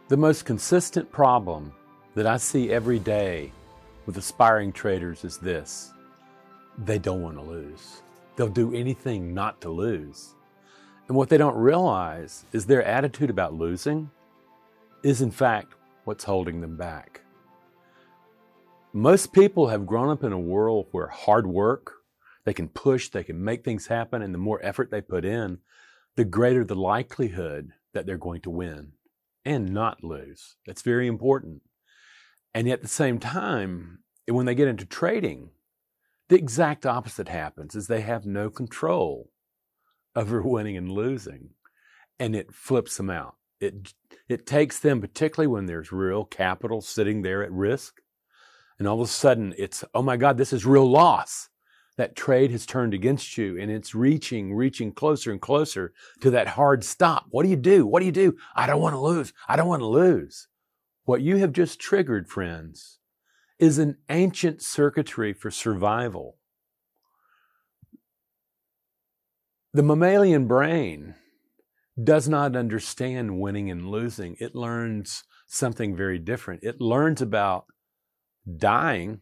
The most consistent problem that I see every day with aspiring traders is this: they don't want to lose. They'll do anything not to lose. And what they don't realize is their attitude about losing is in fact what's holding them back. Most people have grown up in a world where hard work, they can push, they can make things happen, and the more effort they put in, the greater the likelihood that they're going to win and not lose. That's very important. And yet at the same time, when they get into trading, the exact opposite happens, is they have no control over winning and losing, and it flips them out. It takes them, particularly when there's real capital sitting there at risk, and all of a sudden it's, oh my God, this is real loss. That trade has turned against you, and it's reaching closer and closer to that hard stop. What do you do? What do you do? I don't want to lose. I don't want to lose. What you have just triggered, friends, is an ancient circuitry for survival. The mammalian brain does not understand winning and losing. It learns something very different. It learns about dying,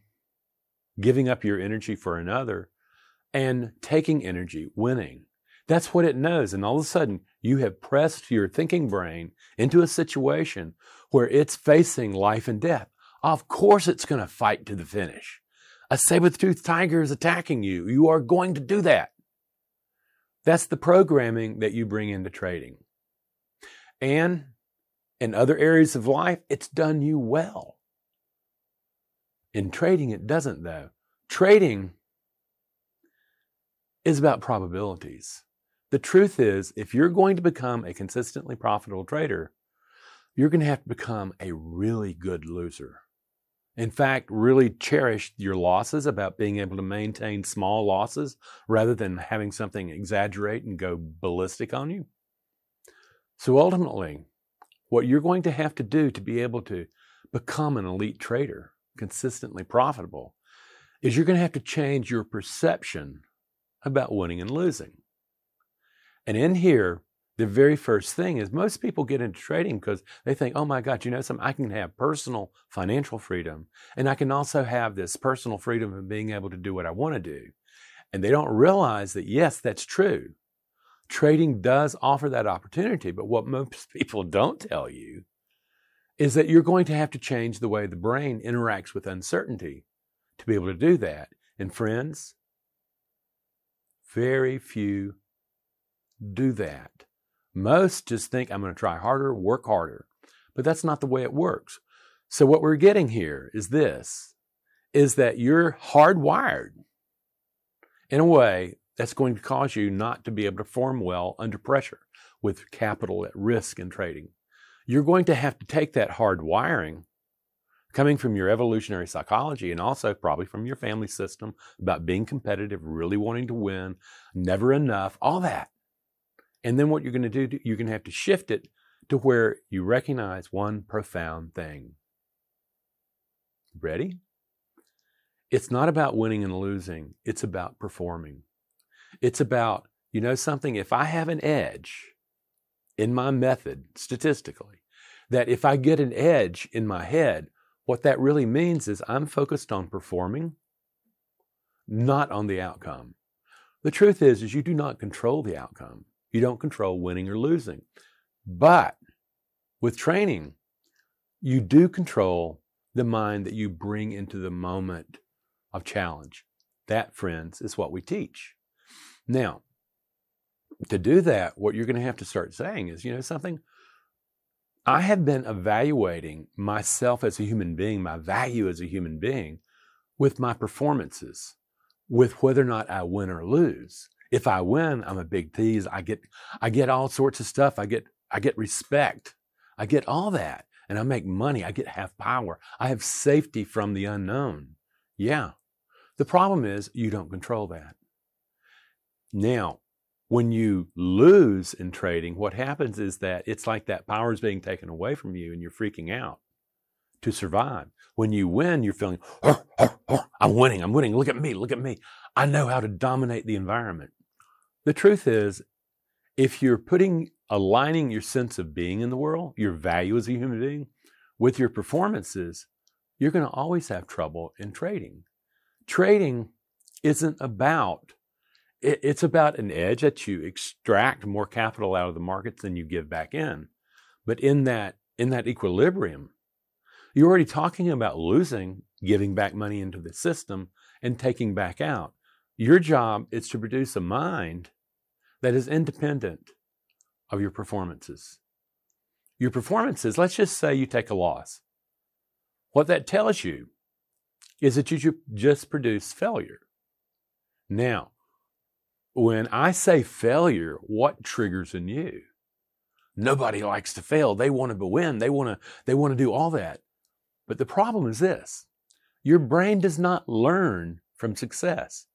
giving up your energy for another, and taking energy, winning. That's what it knows. And all of a sudden, you have pressed your thinking brain into a situation where it's facing life and death. Of course it's going to fight to the finish. A saber-toothed tiger is attacking you. You are going to do that. That's the programming that you bring into trading. And in other areas of life, it's done you well. In trading, it doesn't, though. Trading is about probabilities. The truth is, if you're going to become a consistently profitable trader, you're going to have to become a really good loser. In fact, really cherish your losses, about being able to maintain small losses rather than having something exaggerate and go ballistic on you. So ultimately, what you're going to have to do to be able to become an elite trader, consistently profitable, is you're going to have to change your perception about winning and losing. And in here, the very first thing is, most people get into trading because they think, oh my God, you know something, I can have personal financial freedom, and I can also have this personal freedom of being able to do what I want to do. And they don't realize that, yes, that's true. Trading does offer that opportunity, but what most people don't tell you is that you're going to have to change the way the brain interacts with uncertainty to be able to do that. And friends, very few do that. Most just think, I'm going to try harder, work harder. But that's not the way it works. So what we're getting here is this, is that you're hardwired in a way that's going to cause you not to be able to perform well under pressure with capital at risk in trading. You're going to have to take that hard wiring coming from your evolutionary psychology, and also probably from your family system about being competitive, really wanting to win, never enough, all that. And then what you're going to do, you're going to have to shift it to where you recognize one profound thing. Ready? It's not about winning and losing. It's about performing. It's about, you know something, if I have an edge in my method, statistically, that if I get an edge in my head, what that really means is I'm focused on performing, not on the outcome. The truth is you do not control the outcome. You don't control winning or losing. But with training, you do control the mind that you bring into the moment of challenge. That, friends, is what we teach. Now, to do that, what you're going to have to start saying is, you know something? I have been evaluating myself as a human being, my value as a human being, with my performances, with whether or not I win or lose. If I win, I'm a big tease. I get all sorts of stuff. I get respect. I get all that. And I make money. I have power. I have safety from the unknown. Yeah. The problem is you don't control that. Now, when you lose in trading, what happens is that it's like that power is being taken away from you and you're freaking out to survive. When you win, you're feeling, I'm winning, look at me. I know how to dominate the environment. The truth is, if you're putting aligning your sense of being in the world, your value as a human being, with your performances, you're going to always have trouble in trading. Trading isn't about, it's about an edge that you extract more capital out of the markets than you give back in. But in that equilibrium, you're already talking about losing, giving back money into the system, and taking back out. Your job is to produce a mind that is independent of your performances. Your performances, let's just say you take a loss. What that tells you is that you just produced failure. Now, when I say failure, what triggers in you? Nobody likes to fail. They want to win. They want to do all that. But the problem is this: your brain does not learn from success.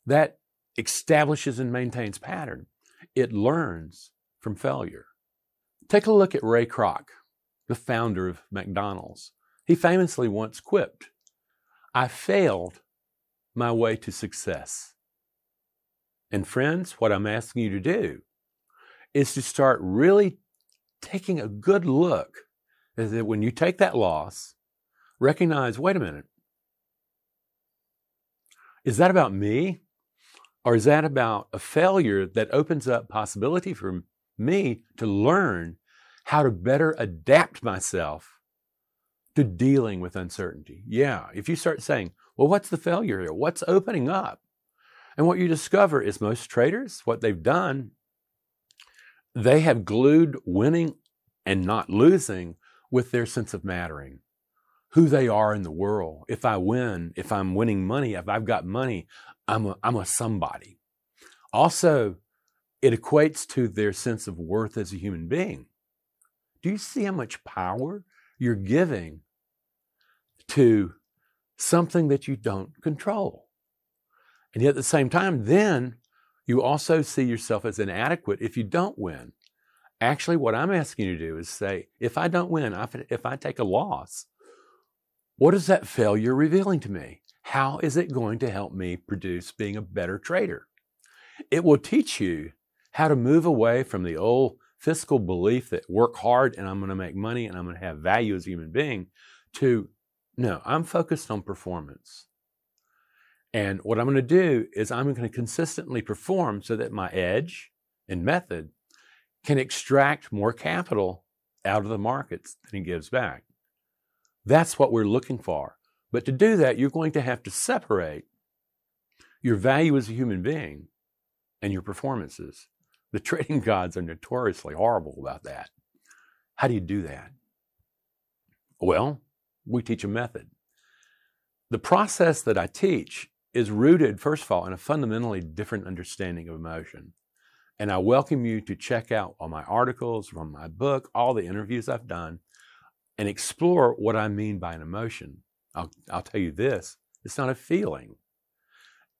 That establishes and maintains pattern. It learns from failure. Take a look at Ray Kroc, the founder of McDonald's. He famously once quipped, "I failed my way to success." And friends, what I'm asking you to do is to start really taking a good look at that. When you take that loss, recognize, wait a minute, is that about me? Or is that about a failure that opens up possibility for me to learn how to better adapt myself to dealing with uncertainty? Yeah, if you start saying, well, what's the failure here? What's opening up? And what you discover is most traders, what they've done, they have glued winning and not losing with their sense of mattering, who they are in the world. If I win, if I'm winning money, if I've got money, I'm a somebody. Also, it equates to their sense of worth as a human being. Do you see how much power you're giving to something that you don't control? And yet at the same time, then you also see yourself as inadequate if you don't win. Actually, what I'm asking you to do is say, if I don't win, if I take a loss, what is that failure revealing to me? How is it going to help me produce being a better trader? It will teach you how to move away from the old fiscal belief that work hard and I'm going to make money and I'm going to have value as a human being to, no, I'm focused on performance. And what I'm going to do is I'm going to consistently perform so that my edge and method can extract more capital out of the markets than it gives back. That's what we're looking for. But to do that, you're going to have to separate your value as a human being and your performances. The trading gods are notoriously horrible about that. How do you do that? Well, we teach a method. The process that I teach is rooted, first of all, in a fundamentally different understanding of emotion. And I welcome you to check out all my articles from my book, all the interviews I've done, and explore what I mean by an emotion. I'll tell you this, it's not a feeling.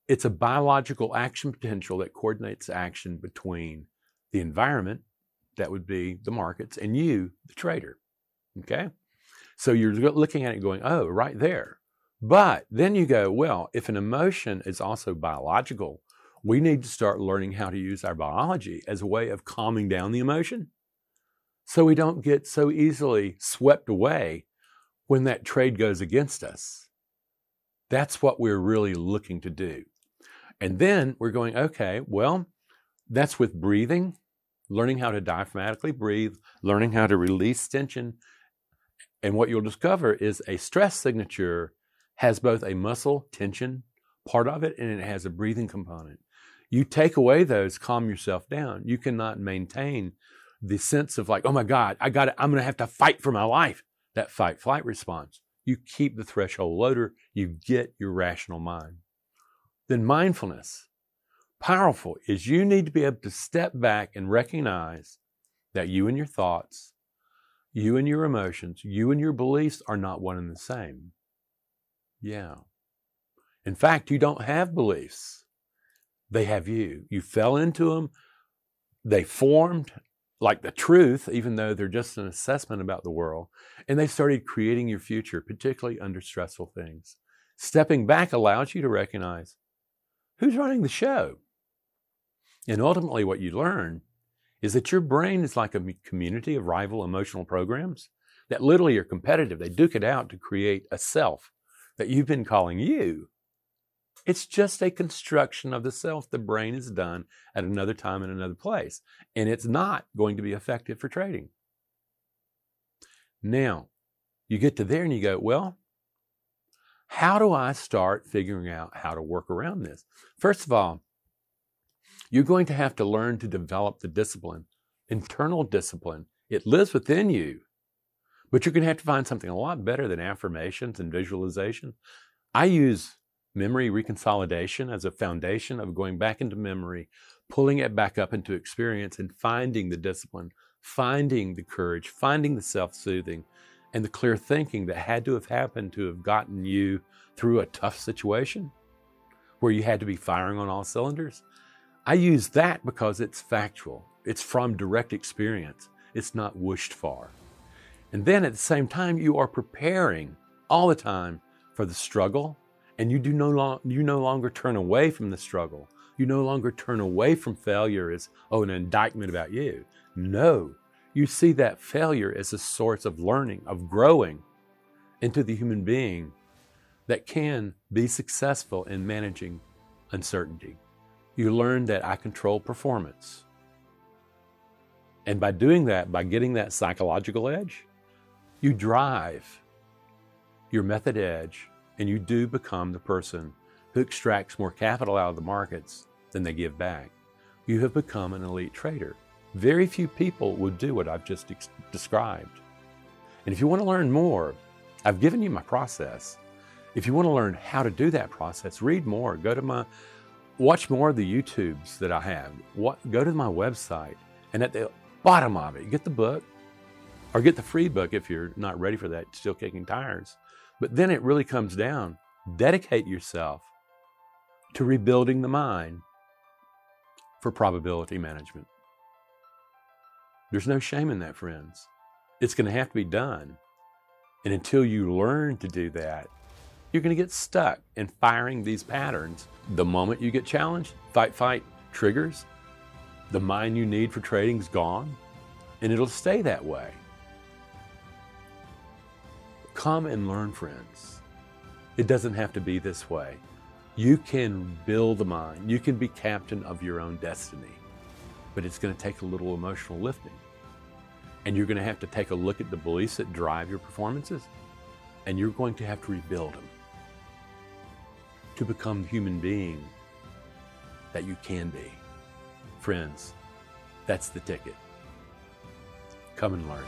It's a biological action potential that coordinates action between the environment, that would be the markets, and you, the trader. Okay? So you're looking at it going, oh, right there. But then you go, well, if an emotion is also biological, we need to start learning how to use our biology as a way of calming down the emotion so we don't get so easily swept away when that trade goes against us. That's what we're really looking to do. And then we're going, okay, well, that's with breathing, learning how to diaphragmatically breathe, learning how to release tension. And what you'll discover is a stress signature has both a muscle tension part of it and it has a breathing component. You take away those, calm yourself down. You cannot maintain the sense of like, oh my God, I'm going to have to fight for my life. That fight-flight response. You keep the threshold lower, you get your rational mind. Then mindfulness, powerful, is you need to be able to step back and recognize that you and your thoughts, you and your emotions, you and your beliefs are not one and the same. Yeah. In fact, you don't have beliefs. They have you. You fell into them. They formed like the truth, even though they're just an assessment about the world. And they started creating your future, particularly under stressful things. Stepping back allows you to recognize who's running the show. And ultimately what you learn is that your brain is like a community of rival emotional programs that literally are competitive. They duke it out to create a self that you've been calling you. It's just a construction of the self the brain has done at another time in another place. And it's not going to be effective for trading. Now, you get to there and you go, well, how do I start figuring out how to work around this? First of all, you're going to have to learn to develop the discipline, internal discipline. It lives within you, but you're going to have to find something a lot better than affirmations and visualization. I use memory reconsolidation as a foundation of going back into memory, pulling it back up into experience and finding the discipline, finding the courage, finding the self-soothing, and the clear thinking that had to have happened to have gotten you through a tough situation where you had to be firing on all cylinders. I use that because it's factual. It's from direct experience. It's not wished for. And then at the same time, you are preparing all the time for the struggle, and you no longer turn away from the struggle. You no longer turn away from failure as, an indictment about you. No, you see that failure as a source of learning, of growing into the human being that can be successful in managing uncertainty. You learn that I control performance. And by doing that, by getting that psychological edge, you drive your method edge, and you do become the person who extracts more capital out of the markets than they give back. You have become an elite trader. Very few people would do what I've just described. And if you want to learn more, I've given you my process. If you want to learn how to do that process, read more. Watch more of the YouTubes that I have. Go to my website, and at the bottom of it, get the book, or get the free book if you're not ready for that, still kicking tires. But then it really comes down, dedicate yourself to rebuilding the mind for probability management. There's no shame in that, friends. It's going to have to be done. And until you learn to do that, you're going to get stuck in firing these patterns. The moment you get challenged, fight, triggers, the mind you need for trading's gone, and it'll stay that way. Come and learn, friends. It doesn't have to be this way. You can build the mind. You can be captain of your own destiny. But it's going to take a little emotional lifting. And you're going to have to take a look at the beliefs that drive your performances, and you're going to have to rebuild them to become the human being that you can be. Friends, that's the ticket. Come and learn.